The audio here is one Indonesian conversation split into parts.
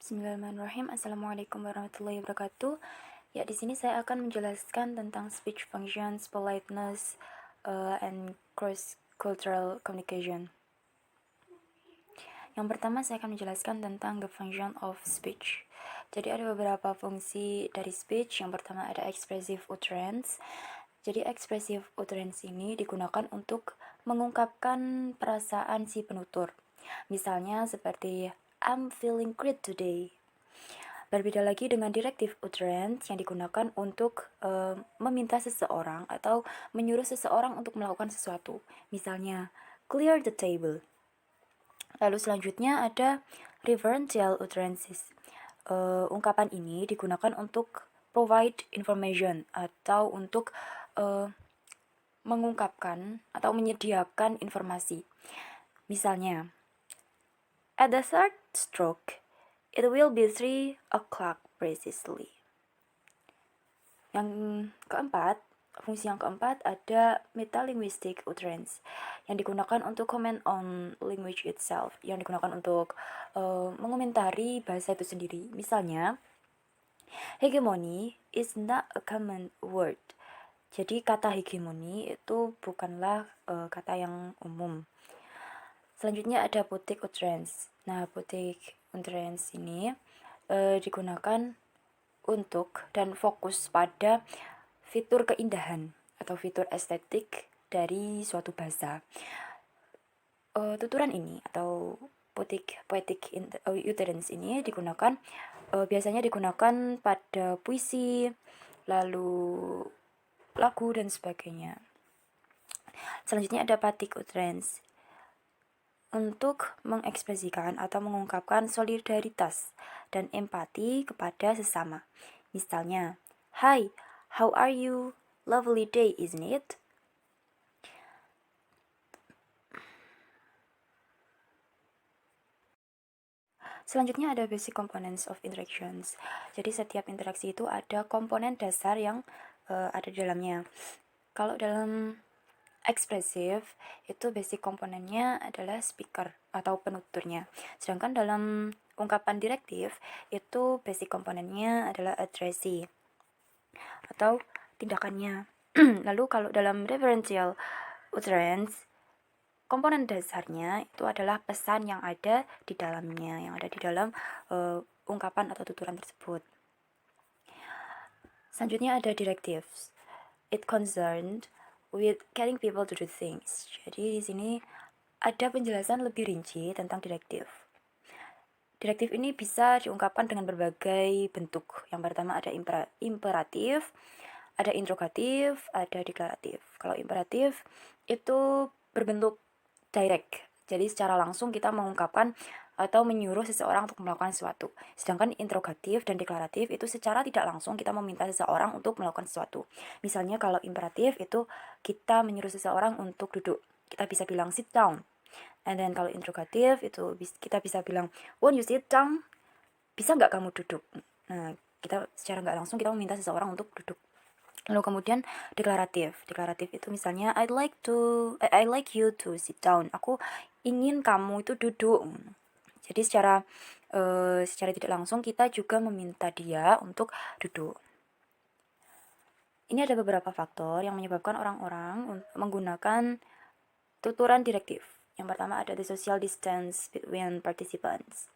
Bismillahirrahmanirrahim. Assalamualaikum warahmatullahi wabarakatuh. Ya, di sini saya akan menjelaskan tentang speech functions, politeness, and cross-cultural communication. Yang pertama, saya akan menjelaskan tentang the function of speech. Jadi ada beberapa fungsi dari speech. Yang pertama ada expressive utterance. Jadi expressive utterance ini digunakan untuk mengungkapkan perasaan si penutur. Misalnya seperti I'm feeling great today. Berbeda lagi dengan directive utterance yang digunakan untuk meminta seseorang atau menyuruh seseorang untuk melakukan sesuatu. Misalnya, clear the table. Lalu selanjutnya ada referential utterances. Ungkapan ini digunakan untuk provide information atau untuk mengungkapkan atau menyediakan informasi. Misalnya, at the third stroke, it will be 3 o'clock precisely. Fungsi yang keempat ada metalinguistic utterance yang digunakan untuk comment on language itself, yang digunakan untuk mengomentari bahasa itu sendiri. Misalnya, hegemony is not a common word. Jadi kata hegemoni itu bukanlah kata yang umum. Selanjutnya ada poetic utterance. Nah, poetic utterance ini digunakan untuk dan fokus pada fitur keindahan atau fitur estetik dari suatu bahasa. Tuturan ini atau poetic utterance ini biasanya digunakan pada puisi, lalu lagu dan sebagainya. Selanjutnya ada pathetic utterance untuk mengekspresikan atau mengungkapkan solidaritas dan empati kepada sesama. Misalnya, "Hi, how are you? Lovely day, isn't it?" Selanjutnya ada basic components of interactions. Jadi setiap interaksi itu ada komponen dasar yang ada di dalamnya. Kalau dalam ekspresif itu basic komponennya adalah speaker atau penuturnya. Sedangkan dalam ungkapan direktif itu basic komponennya adalah addressee atau tindakannya. Lalu kalau dalam referential utterance, komponen dasarnya itu adalah pesan yang ada di dalamnya, yang ada di dalam ungkapan atau tuturan tersebut. Selanjutnya ada directives. It concerned with getting people to do things. Jadi di sini ada penjelasan lebih rinci tentang direktif. Direktif ini bisa diungkapkan dengan berbagai bentuk. Yang pertama ada imperatif, ada interrogatif, ada deklaratif. Kalau imperatif itu berbentuk direct. Jadi secara langsung kita mengungkapkan atau menyuruh seseorang untuk melakukan sesuatu. Sedangkan interrogatif dan deklaratif itu secara tidak langsung kita meminta seseorang untuk melakukan sesuatu. Misalnya kalau imperatif itu kita menyuruh seseorang untuk duduk. Kita bisa bilang sit down. And then kalau interrogatif itu kita bisa bilang won't you sit down? Bisa nggak kamu duduk? Nah, kita secara nggak langsung kita meminta seseorang untuk duduk. Lalu kemudian deklaratif. Deklaratif itu misalnya I like you to sit down. Aku ingin kamu itu duduk. Jadi secara tidak langsung kita juga meminta dia untuk duduk. Ini ada beberapa faktor yang menyebabkan orang-orang menggunakan tuturan direktif. Yang pertama ada the social distance between participants.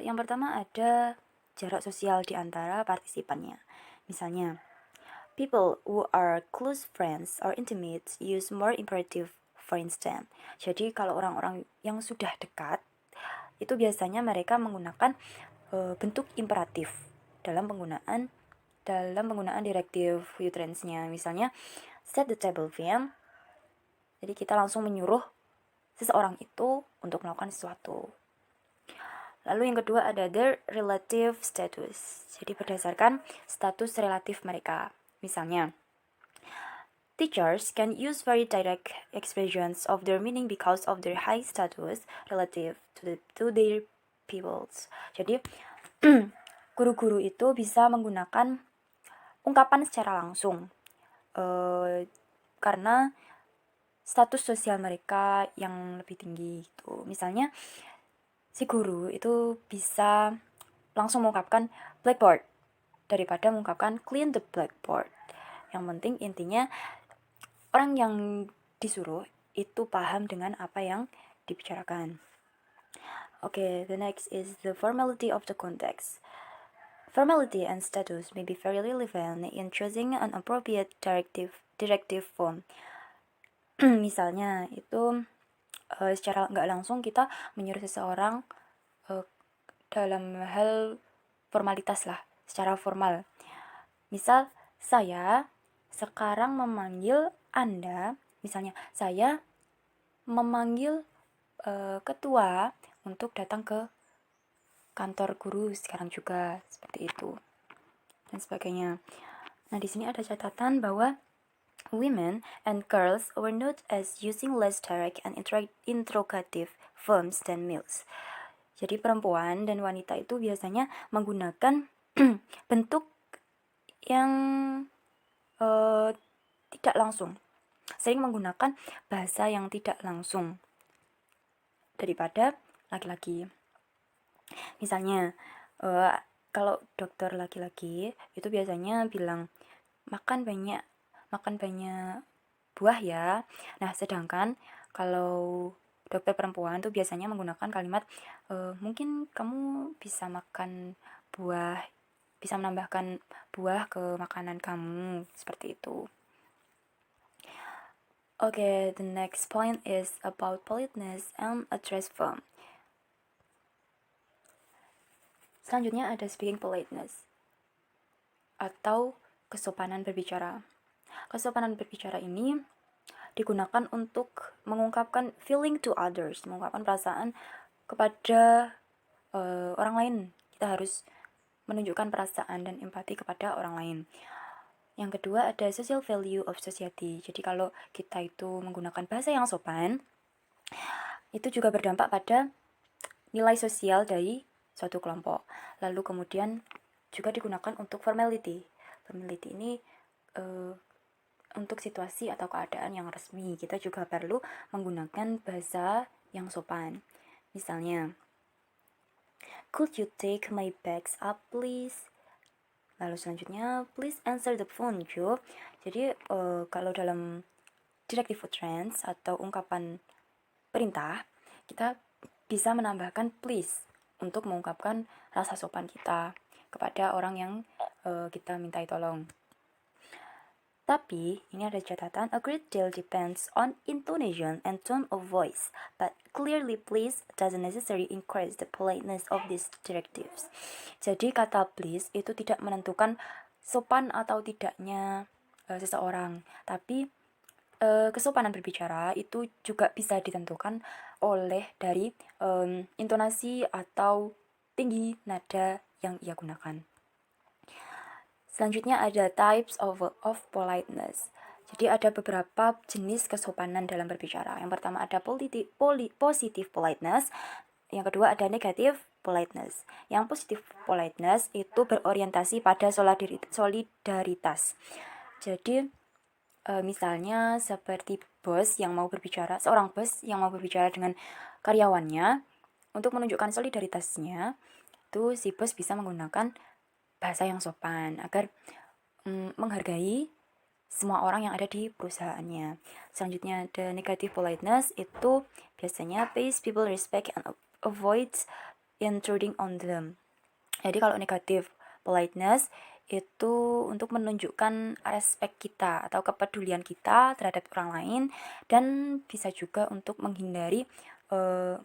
Yang pertama ada jarak sosial di antara partisipannya. Misalnya, people who are close friends or intimates use more imperative, for instance. Jadi kalau orang-orang yang sudah dekat, itu biasanya mereka menggunakan bentuk imperatif dalam penggunaan directive utterance-nya. Misalnya, set the table, Vian. Jadi kita langsung menyuruh seseorang itu untuk melakukan sesuatu. Lalu yang kedua ada the relative status. Jadi berdasarkan status relatif mereka. Misalnya, teachers can use very direct expressions of their meaning because of their high status relative to their pupils. Jadi, guru-guru itu bisa menggunakan ungkapan secara langsung karena status sosial mereka yang lebih tinggi gitu. Misalnya, si guru itu bisa langsung mengungkapkan blackboard daripada mengungkapkan clean the blackboard. Yang penting intinya orang yang disuruh itu paham dengan apa yang dibicarakan. Okay, the next is the formality of the context. Formality and status may be very relevant in choosing an appropriate directive form. Misalnya itu secara nggak langsung kita menyuruh seseorang dalam hal formalitas lah, secara formal. Misal, saya sekarang memanggil Anda, misalnya saya memanggil ketua untuk datang ke kantor guru sekarang juga, seperti itu dan sebagainya. Nah, di sini ada catatan bahwa women and girls were not as using less direct and interrogative forms than males. Jadi perempuan dan wanita itu biasanya menggunakan bentuk yang tidak langsung, sering menggunakan bahasa yang tidak langsung daripada laki-laki. Misalnya kalau dokter laki-laki itu biasanya bilang makan banyak buah ya. Nah, sedangkan kalau dokter perempuan tuh biasanya menggunakan kalimat mungkin kamu bisa makan buah, bisa menambahkan buah ke makanan kamu, seperti itu. Okay, the next point is about politeness and address form. Selanjutnya ada speaking politeness atau kesopanan berbicara. Kesopanan berbicara ini digunakan untuk mengungkapkan feeling to others, mengungkapkan perasaan kepada orang lain. Kita harus menunjukkan perasaan dan empati kepada orang lain. Yang kedua ada social value of society. Jadi kalau kita itu menggunakan bahasa yang sopan, itu juga berdampak pada nilai sosial dari suatu kelompok. Lalu kemudian juga digunakan untuk formality. Formality ini untuk situasi atau keadaan yang resmi. Kita juga perlu menggunakan bahasa yang sopan. Misalnya, could you take my bags up please? Lalu selanjutnya, please answer the phone, Joe. Jadi kalau dalam directive utterance atau ungkapan perintah, kita bisa menambahkan please untuk mengungkapkan rasa sopan kita kepada orang yang kita mintai tolong. Tapi, ini ada catatan, a great deal depends on intonation and tone of voice, but clearly please doesn't necessarily increase the politeness of these directives. Jadi kata please itu tidak menentukan sopan atau tidaknya seseorang, tapi kesopanan berbicara itu juga bisa ditentukan oleh dari intonasi atau tinggi nada yang ia gunakan. Selanjutnya ada types of politeness. Jadi ada beberapa jenis kesopanan dalam berbicara. Yang pertama ada positive politeness. Yang kedua ada negative politeness. Yang positive politeness itu berorientasi pada solidaritas. Jadi misalnya seperti seorang bos yang mau berbicara dengan karyawannya untuk menunjukkan solidaritasnya, itu si bos bisa menggunakan bahasa yang sopan agar menghargai semua orang yang ada di perusahaannya. Selanjutnya the negative politeness itu biasanya pays people respect and avoids intruding on them. Jadi kalau negative politeness itu untuk menunjukkan respect kita atau kepedulian kita terhadap orang lain, dan bisa juga untuk menghindari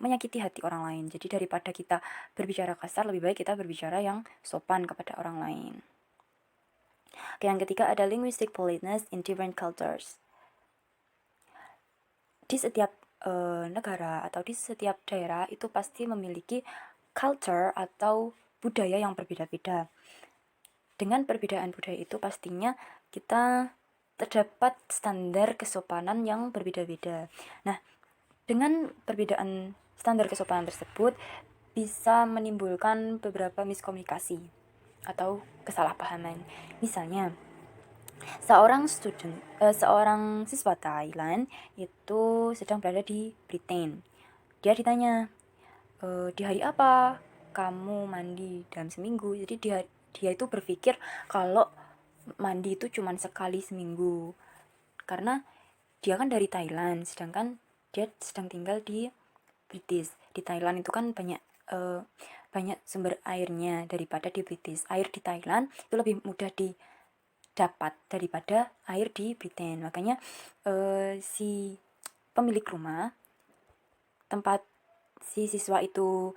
menyakiti hati orang lain. Jadi daripada kita berbicara kasar, lebih baik kita berbicara yang sopan kepada orang lain. Oke, yang ketiga ada linguistic politeness in different cultures. Di setiap negara atau di setiap daerah itu pasti memiliki culture atau budaya yang berbeda-beda. Dengan perbedaan budaya itu pastinya kita terdapat standar kesopanan yang berbeda-beda. Nah, dengan perbedaan standar kesopanan tersebut bisa menimbulkan beberapa miskomunikasi atau kesalahpahaman. Misalnya, seorang siswa Thailand itu sedang berada di Britain. Dia ditanya, di hari apa kamu mandi dalam seminggu. Jadi dia itu berpikir kalau mandi itu cuma sekali seminggu, karena dia kan dari Thailand, sedangkan dia sedang tinggal di British. Di Thailand itu kan banyak sumber airnya daripada di British. Air di Thailand itu lebih mudah didapat daripada air di Britain. Makanya si pemilik rumah tempat si siswa itu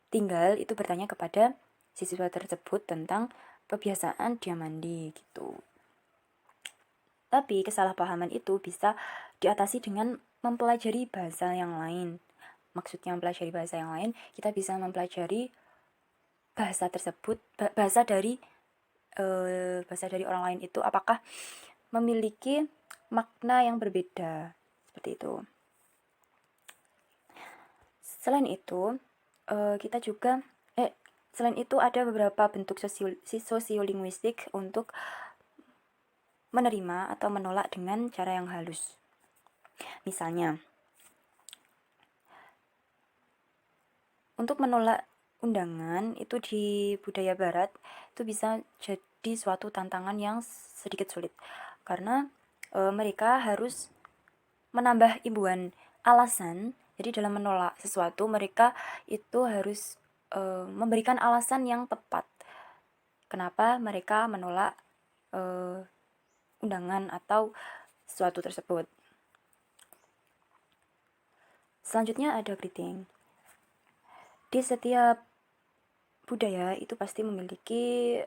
tinggal itu bertanya kepada si siswa tersebut tentang kebiasaan dia mandi gitu. Tapi kesalahpahaman itu bisa diatasi dengan mempelajari bahasa yang lain. Maksudnya mempelajari bahasa yang lain, kita bisa mempelajari bahasa tersebut, bahasa dari orang lain itu apakah memiliki makna yang berbeda, seperti itu. Selain itu, kita juga selain itu ada beberapa bentuk sosiolinguistik untuk menerima atau menolak dengan cara yang halus. Misalnya, untuk menolak undangan itu di budaya barat itu bisa jadi suatu tantangan yang sedikit sulit, karena mereka harus menambah imbuhan alasan. Jadi dalam menolak sesuatu mereka itu harus memberikan alasan yang tepat kenapa mereka menolak undangan atau sesuatu tersebut. Selanjutnya ada greeting. Di setiap budaya itu pasti memiliki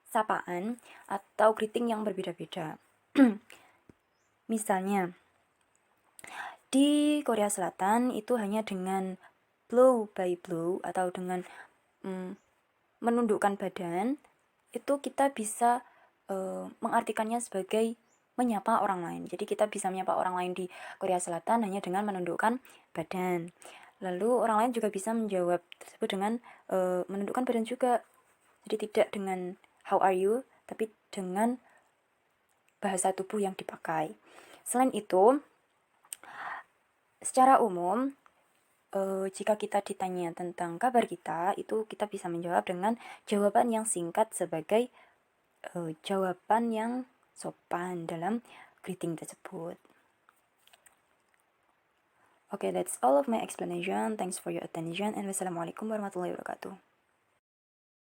sapaan atau greeting yang berbeda-beda. Misalnya, di Korea Selatan itu hanya dengan blow by blow atau dengan menundukkan badan, itu kita bisa mengartikannya sebagai menyapa orang lain. Jadi kita bisa menyapa orang lain di Korea Selatan hanya dengan menundukkan badan. Lalu orang lain juga bisa menjawab tersebut dengan menundukkan badan juga. Jadi tidak dengan how are you, tapi dengan bahasa tubuh yang dipakai. Selain itu, secara umum, jika kita ditanya tentang kabar kita, itu kita bisa menjawab dengan jawaban yang singkat sebagai jawaban yang sopan dalam greeting tersebut. Okay, that's all of my explanation. Thanks for your attention and wassalamualaikum warahmatullahi wabarakatuh.